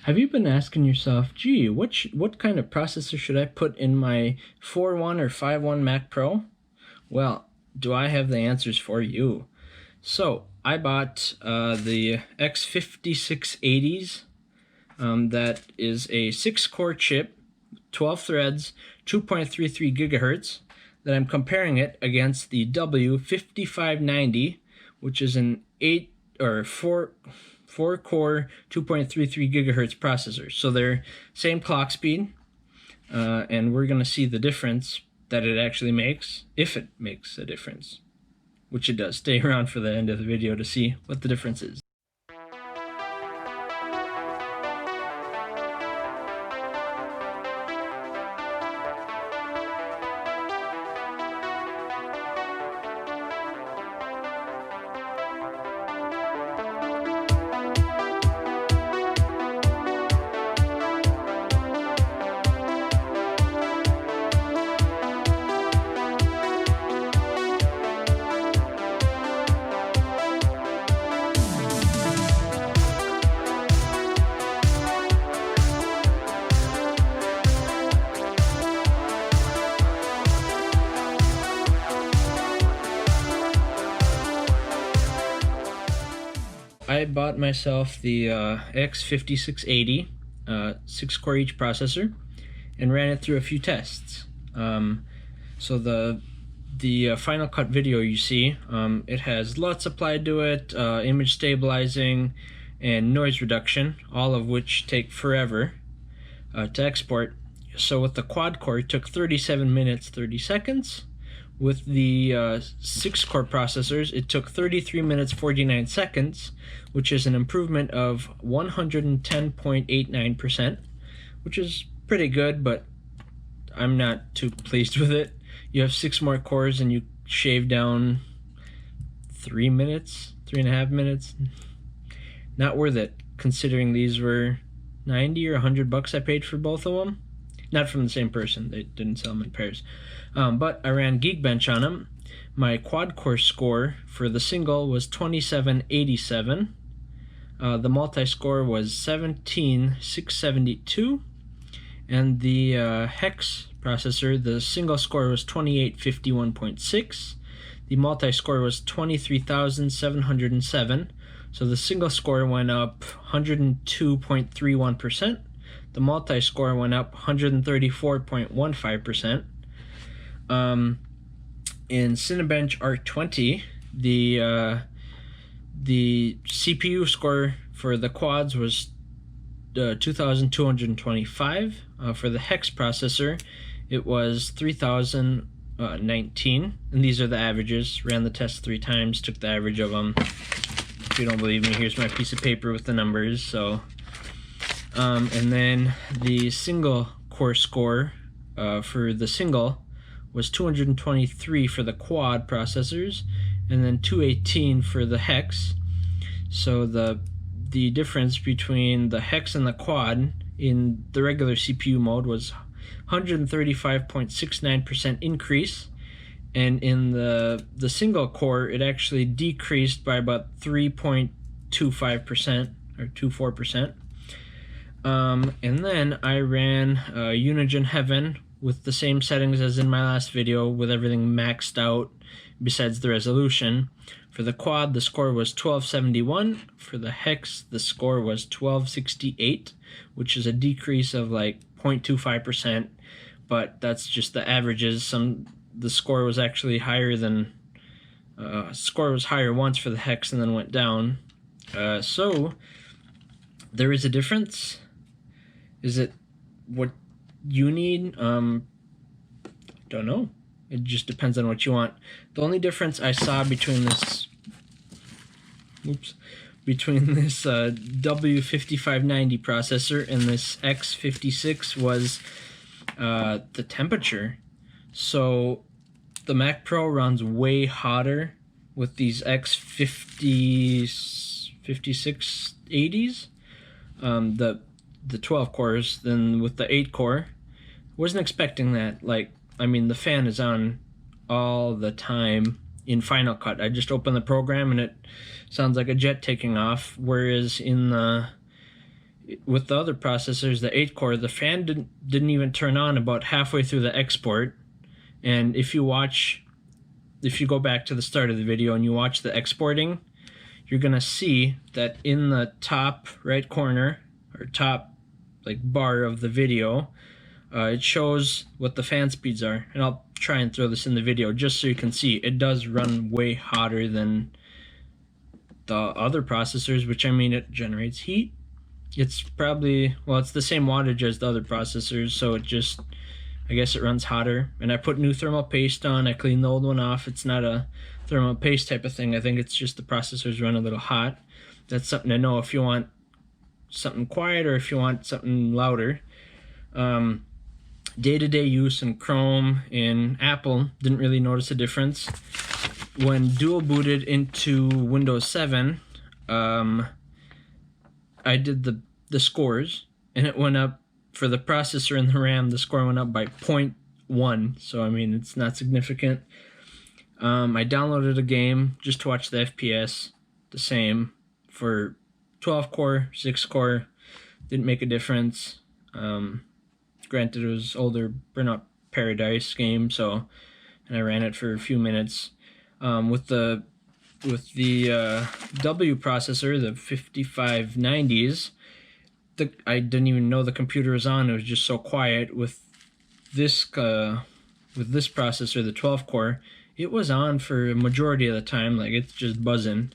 Have you been asking yourself, gee, what kind of processor should I put in my 4.1 or 5.1 Mac Pro? Well, do I have the answers for you? So, I bought the X5680s. That is a 6-core chip, 12 threads, 2.33 gigahertz, that I'm comparing it against the W5590, which is an 4-core 2.33 gigahertz processor. So they're same clock speed, and we're going to see the difference that it actually makes, if it makes a difference, which it does. Stay around for the end of the video to see what the difference is. I bought myself the X5680, 6-core each processor, and ran it through a few tests. So the Final Cut video you see, it has LUTs applied to it, image stabilizing, and noise reduction, all of which take forever to export. So with the quad core, it took 37 minutes 30 seconds. With the 6-core processors, it took 33 minutes 49 seconds, which is an improvement of 110.89%, which is pretty good, but I'm not too pleased with it. You have 6 more cores and you shave down 3 minutes, 3.5 minutes. Not worth it, considering these were 90 or 100 bucks I paid for both of them. Not from the same person, they didn't sell them in pairs. But I ran Geekbench on them. My quad-core score for the single was 2787. The multi-score was 17672. And the hex processor, the single score was 2851.6. The multi-score was 23,707. So the single score went up 102.31%. The multi-score went up 134.15%. In Cinebench R20, the CPU score for the quads was 2,225. For the hex processor, it was 3,019. And these are the averages. Ran the test 3 times, took the average of them. If you don't believe me, here's my piece of paper with the numbers. So. And then the single core score for the single was 223 for the quad processors, and then 218 for the hex. So the difference between the hex and the quad in the regular CPU mode was 135.69% increase, and in the single core it actually decreased by about 3.25% or 24%. And then I ran Unigine Heaven with the same settings as in my last video, with everything maxed out besides the resolution. For the quad, the score was 1271. For the hex, the score was 1268, which is a decrease of like 0.25%, but that's just the averages. The score was actually higher than score was higher once for the hex and then went down. So there is a difference. Is it what you need? Don't know. It just depends on what you want. The only difference I saw between this W5590 processor and this X56 was the temperature. So the Mac Pro runs way hotter with these X5680s. The 12 cores than with the 8 core. Wasn't expecting that. Like, I mean, the fan is on all the time in Final Cut. I just open the program and it sounds like a jet taking off, whereas in the with the other processors, the 8-core, the fan didn't even turn on about halfway through the export. And if you go back to the start of the video and you watch the exporting, you're gonna see that in the top right corner, or top like bar of the video, it shows what the fan speeds are. And I'll try and throw this in the video just so you can see it does run way hotter than the other processors, which, I mean, it generates heat. It's probably, well, it's the same wattage as the other processors, so it just, I guess it runs hotter. And I put new thermal paste on. I cleaned the old one off. It's not a thermal paste type of thing. I think it's just the processors run a little hot. That's something to know if you want something quiet or if you want something louder. Day-to-day use in Chrome and Apple, didn't really notice a difference. When dual booted into Windows 7, I did the scores, and it went up for the processor and the RAM. The score went up by 0.1, so I mean, it's not significant. I downloaded a game just to watch the FPS, the same for 12-core, 6-core, didn't make a difference. Granted, it was older Burnout Paradise game, so, and I ran it for a few minutes. With the W processor, the 5590s, I didn't even know the computer was on. It was just so quiet. With this processor, the 12-core, it was on for a majority of the time. Like, it's just buzzing.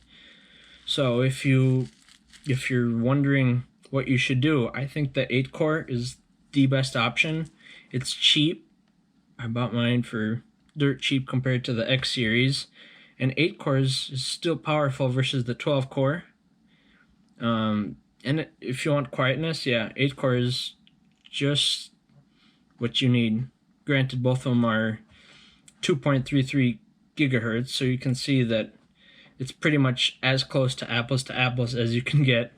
So if you're wondering what you should do, I think the 8-core is the best option. It's cheap. I bought mine for dirt cheap compared to the X series, and 8 cores is still powerful versus the 12-core. And if you want quietness, yeah, 8 core is just what you need. Granted, both of them are 2.33 gigahertz, so you can see that it's pretty much as close to apples as you can get.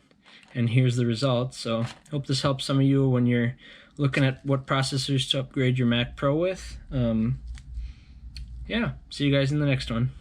And here's the results. So hope this helps some of you when you're looking at what processors to upgrade your Mac Pro with. Yeah, see you guys in the next one.